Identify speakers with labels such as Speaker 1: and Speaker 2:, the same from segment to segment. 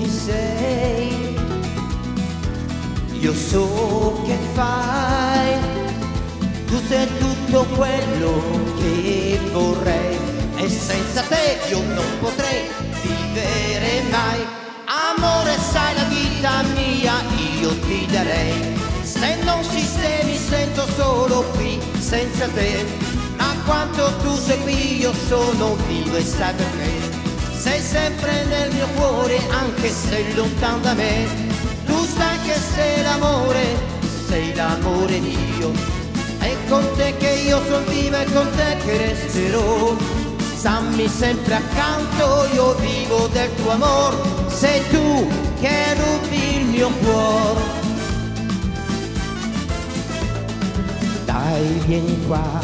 Speaker 1: come sei. Io so che fai, tu sei tutto quello che vorrei, e senza te io non potrei vivere mai. Amore, sai la vita mia io ti darei, se non sistemi sento solo qui senza te. Ma quanto tu sei qui io sono vivo, e sai perché? Sei sempre nel mio cuore anche se lontano da me. Tu sai che sei l'amore mio, è con te che io sono viva e con te che resterò. Stammi sempre accanto, io vivo del tuo amor, sei tu che rubi il mio cuore. Dai, vieni qua,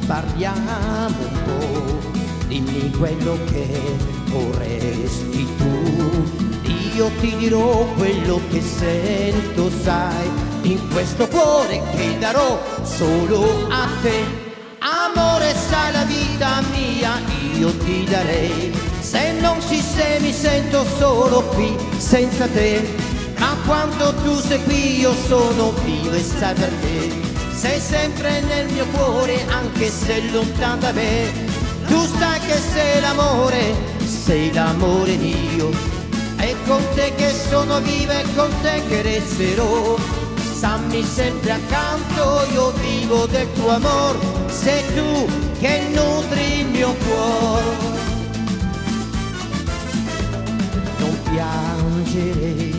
Speaker 1: parliamo un po', dimmi quello che vorresti tu. Io ti dirò quello che sento, sai, in questo cuore che darò solo a te. Amore, sai la vita mia io ti darei, se non sistemi sento solo qui senza te. Ma quando tu sei qui io sono vivo, e sai perché? Sei sempre nel mio cuore anche se lontano da me. Tu sai che sei l'amore mio, è con te che sono viva e con te che resterò. Stammi sempre accanto, io vivo del tuo amor, sei tu che nutri il mio cuore. Non piangere,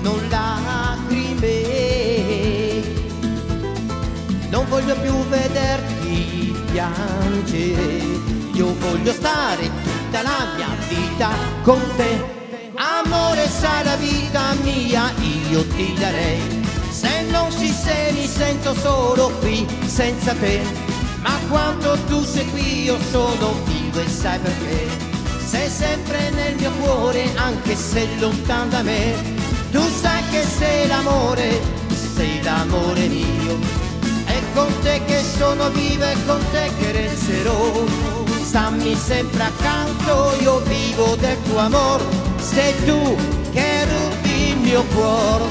Speaker 1: non lacrime, non voglio più vederti piangere, io voglio stare tutta la mia vita con te. Amore, sai la vita mia io ti darei, se non sistemi sento solo qui senza te. Ma quando tu sei qui io sono vivo, e sai perché? Sei sempre nel mio cuore anche se lontano da me. Tu sai che sei l'amore mio, è con te che sono viva e con te che resterò. Stammi sempre accanto, io vivo del tuo amor, sei tu che rubi il mio cuore.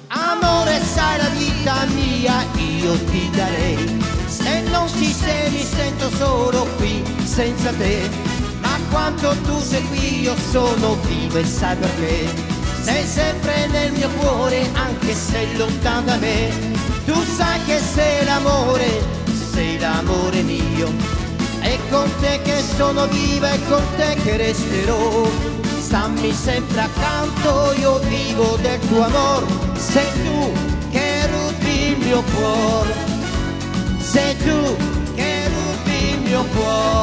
Speaker 1: Amore, sai la vita mia io ti darei, se non sistemi sento solo qui senza te. Ma quanto tu sei qui io sono vivo, e sai perché? Sei sempre nel mio cuore anche se lontano da me. Tu sai che sei l'amore mio, è con te che sono viva e con te che resterò. Stammi sempre accanto, io vivo del tuo amor, sei tu che rubi il mio cuore, sei tu che rubi il mio cuore.